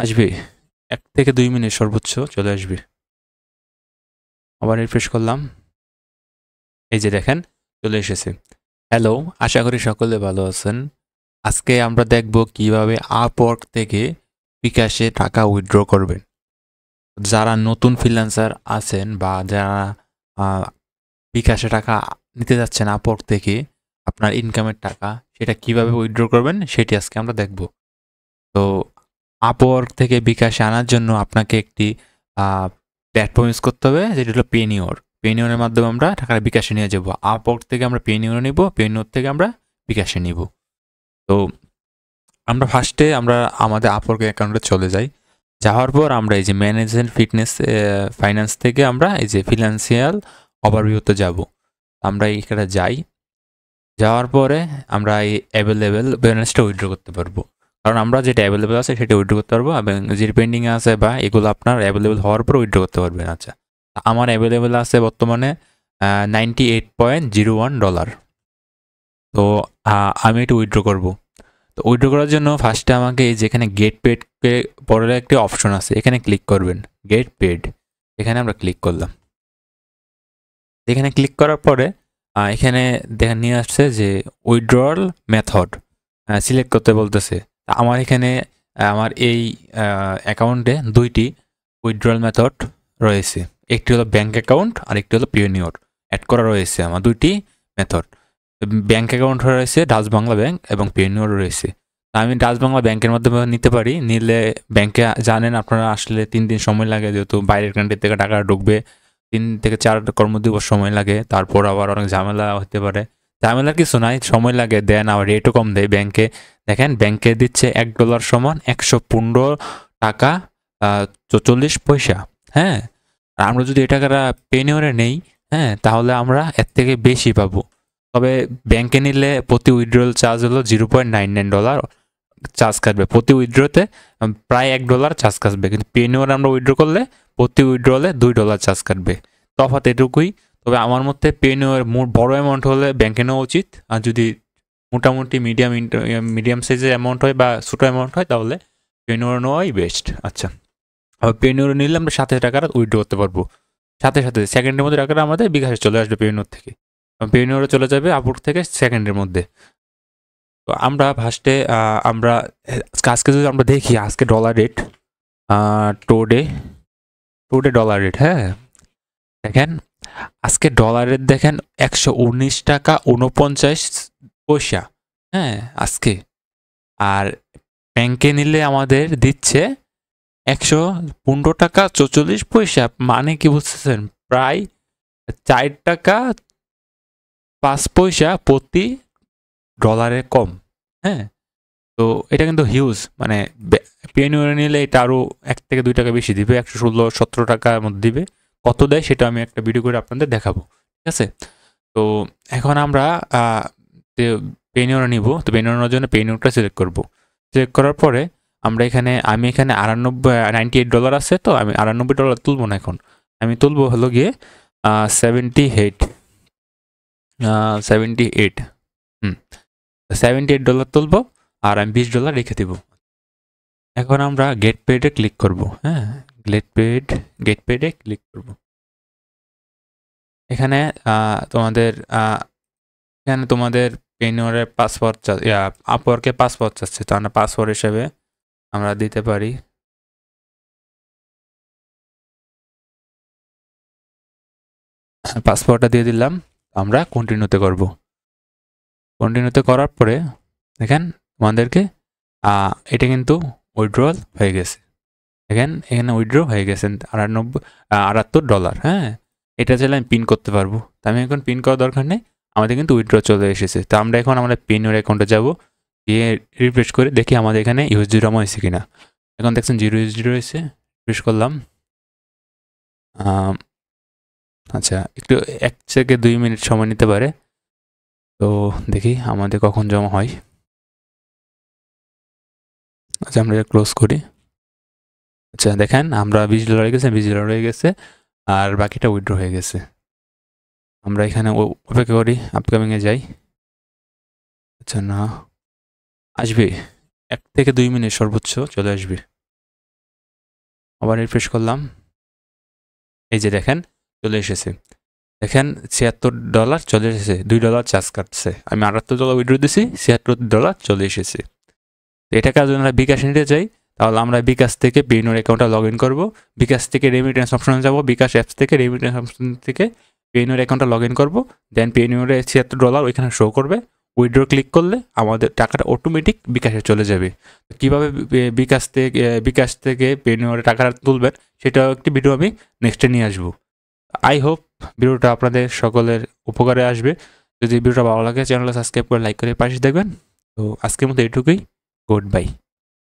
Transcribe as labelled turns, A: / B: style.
A: আসবে। ১ থেকে ২ মিনিট সর্বোচ্চ চলে আসবে। আবার রিফ্রেশ করলাম। এই যে দেখেন চলে এসেছে। হ্যালো, আশা করি সকলে ভালো আছেন। আজকে আমরা দেখব কিভাবে Upwork থেকে বিকাশে টাকা উইথড্র করবেন। যারা নতুন ফ্রিল্যান্সার আছেন বা যারা আ বিকাশে টাকা নিতে যাচ্ছেন Upwork থেকে আপনার ইনকামের টাকা সেটা কিভাবে উইথড্র করবেন সেটি আজকে আমরা দেখব। তো Upwork থেকে বিকাশে আনার জন্য আপনাকে একটি আ প্ল্যাটফর্ম ইউজ করতে হবে যেটি হলো Payoneer। Payoneer এর মাধ্যমে আমরা টাকাটা বিকাশে নিয়ে যাব। Upwork থেকে আমরা Payoneer নিব, Payoneer থেকে আমরা বিকাশে নিব। তো আমরা ফার্স্টে আমাদের Upwork অ্যাকাউন্টে চলে যাই। যাওয়ার পর আমরা এই যে ম্যানেজ এন্ড ফাইন্যান্স থেকে আমরা এই যে ফিন্যান্সিয়াল ওভারভিউতে যাব। আমরা এইখানে যাই। যাওয়ার পরে আমরা এই অ্যাভেলেবল ব্যালেন্সটা উইথড্র করতে পারবো। কারণ আমরা যেটা অ্যাভেলেবল আছে সেটা উইথড্র করতে পারবো এবং যেটা পেন্ডিং আছে বা এগুলো আপনার অ্যাভেলেবল হওয়ার পর উইথড্র করতে পারবেন। আচ্ছা, আমার অ্যাভেলেবল আছে বর্তমানে $98.01। তো আমি এটা উইথড্র করব। তো উইথড্র করার জন্য ফার্স্টে আমাকে এই যেখানে গেট পেডকে পরের একটি অপশন আছে এখানে ক্লিক করবেন। গেট পেড এখানে আমরা ক্লিক করলাম। এখানে ক্লিক করার পরে এখানে দেখেন নিয়ে আসছে যে উইথড্রল মেথড সিলেক্ট করতে বলতেছে। আমার এখানে আমার এই অ্যাকাউন্টে দুইটি উইথড্রল মেথড রয়েছে। একটি হলো ব্যাঙ্ক অ্যাকাউন্ট আর একটি হলো Payoneer অ্যাড করা রয়েছে আমার দুইটি মেথড। ব্যাঙ্ক অ্যাকাউন্ট রয়েছে ডাচ বাংলা ব্যাংক এবং Payoneer রয়েছে। আমি ডাচ বাংলা ব্যাংকের মাধ্যমে নিতে পারি। নিলে ব্যাংকে জানেন আপনারা আসলে ৩ দিন সময় লাগে, যেহেতু বাইরের কান্ট্রি থেকে টাকা ঢুকবে ৩ থেকে ৪ কর্মদিবস সময় লাগে। তারপর আবার অনেক ঝামেলা হতে পারে। ঝামেলার কিছু নাই, সময় লাগে, দেন আবার রেটও কম দেয় ব্যাংকে। দেখেন ব্যাংকে দিচ্ছে $১ সমান ১১৫ টাকা ৪৪ পয়সা। হ্যাঁ? আর আমরা যদি এই টাকাটা Payoneer নেই, হ্যাঁ? তাহলে আমরা এর থেকে বেশি পাবো। তবে ব্যাংকে নিলে প্রতি উইথড্রল চার্জ হলো $0.99 চার্জ কাটবে। প্রতি উইথড্রতে প্রায় $1 চার্জ কাটবে। কিন্তু Payoneer আমরা উইথড্র করলে প্রতি উইথড্রলে $2 চার্জ কাটবে। তফাৎ এটুকুই। তবে আমার মতে Payoneer বড় অ্যামাউন্ট হলে ব্যাংকে নেওয়া উচিত। আর যদি মোটামুটি মিডিয়াম সাইজের অ্যামাউন্ট হয় বা ছোট অ্যামাউন্ট হয় তাহলে Payoneer নেওয়াই বেস্ট। আচ্ছা, আবার Payoneer নিলে আমরা সাথে টাকাটা উইথড্র করতে পারবো। সাথে সেকেন্ডের মধ্যে টাকাটা আমাদের বিকাশে চলে আসবে Payoneer থেকে। Payoneer চলে যাবে Upwork থেকে সেকেন্ডের মধ্যে। তো আমরা ফার্স্টে আমরা আজকে যদি আমরা দেখি আজকে dollar rate today dollar rate, হ্যাঁ দেখেন আজকে ডলার রেট দেখেন ১১৯.৪৯ টাকা। হ্যাঁ আজকে। আর ব্যাংকে নিলে আমাদের দিচ্ছে ১১৫ টাকা ৪৪ পয়সা। মানে কি বুঝতেছেন? প্রায় ৪ টাকা ৫ পয়সা প্রতি ডলারে কম। হ্যাঁ, তো এটা কিন্তু হিউজ। মানে Payoneer নিলে এটা আরও ১ থেকে ২ টাকা বেশি দিবে, ১১৬-১৭ টাকার মধ্যে দিবে। কত দেয় সেটা আমি একটা ভিডিও করে আপনাদের দেখাবো। ঠিক আছে? তো এখন আমরা Payoneer নিব। তো Payoneer নেওয়ার জন্য Payoneerটা সিলেক্ট করব। সিলেক্ট করার পরে আমি এখানে $98 আছে, তো আমি $98 তুলব না এখন। আমি তুলব হলো গিয়ে 78 $78 তুলব আর আমি $20 রেখে দিব। এখন আমরা গেট পেডে ক্লিক করব। হ্যাঁ, গেট পেডে ক্লিক করব। এখানে তোমাদের Payoneer পাসওয়ার্ড Upwork পাসওয়ার্ড চাচ্ছে। তো আমরা পাসওয়ার্ড হিসেবে আমরা দিতে পারি পাসওয়ার্ডটা দিয়ে দিলাম। আমরা কন্টিনিউতে করব। কন্টিনিউতে করার পরে দেখেন তোমাদেরকে এটা কিন্তু উইথড্রল হয়ে গেছে। দেখেন এখানে উইথড্র হয়ে গেছেন $78। হ্যাঁ, এটা চাইলে আমি পিন করতে পারবো। তো আমি এখন পিন করার দরকার নেই, আমাদের কিন্তু উইথড্র চলে এসেছে। তো আমরা এখন আমাদের Payoneer অ্যাকাউন্টে যাব, গিয়ে রিফ্রেশ করে দেখি আমাদের এখানে USD জমা হয়েছে কিনা। এখন দেখছেন 0 USD রয়েছে। রিফ্রেশ করলাম। আচ্ছা, একটু ১ থেকে ২ মিনিট সময় নিতে পারে। তো দেখি আমাদের কখন জমা হয়। আচ্ছা, আমরা ক্লোজ করি। আচ্ছা দেখেন আমরা $20 হয়ে গেছে, $20 হয়ে গেছে আর বাকিটা উইথড্র হয়ে গেছে। আমরা এখানে অপেক্ষা করি, আপকামিংয়ে যাই। আচ্ছা না, আসবে ১ থেকে ২ মিনিট সর্বোচ্চ চলে আসবে। আবার রিফ্রেশ করলাম, এই যে দেখেন চলে এসেছে। দেখেন $76 চলে এসেছে, $2 চার্জ কাটছে। আমি $78 উইথড্র দিছি, $76 চলে এসেছে। এটা কাজ যদি আমরা বিকাশ নিতে চাই তাহলে আমরা বিকাশ থেকে পেইনোর অ্যাকাউন্টটা লগ ইন করবো, বিকাশ থেকে রেমিটেন্স অপশনে যাবো, বিকাশ অ্যাপস থেকে রেমিটেন্স অপশন থেকে পেইনোর অ্যাকাউন্টটা লগ ইন করবো, দেন পেইনোরে $76 ওইখানে শো করবে। উইথড্র ক্লিক করলে আমাদের টাকাটা অটোমেটিক বিকাশে চলে যাবে। কীভাবে বিকাশ থেকে পেইনোরে টাকাটা তুলবেন সেটাও একটি ভিডিও আমি নেক্সটে নিয়ে আসবো। আই হোপ ভিডিওটা আপনাদের সকলের উপকারে আসবে। যদি ভিডিওটা ভালো লাগে চ্যানেলটা সাবস্ক্রাইব করে লাইক করে পাশে দেখবেন। তো আজকের মতো এইটুকুই, গুড বাই।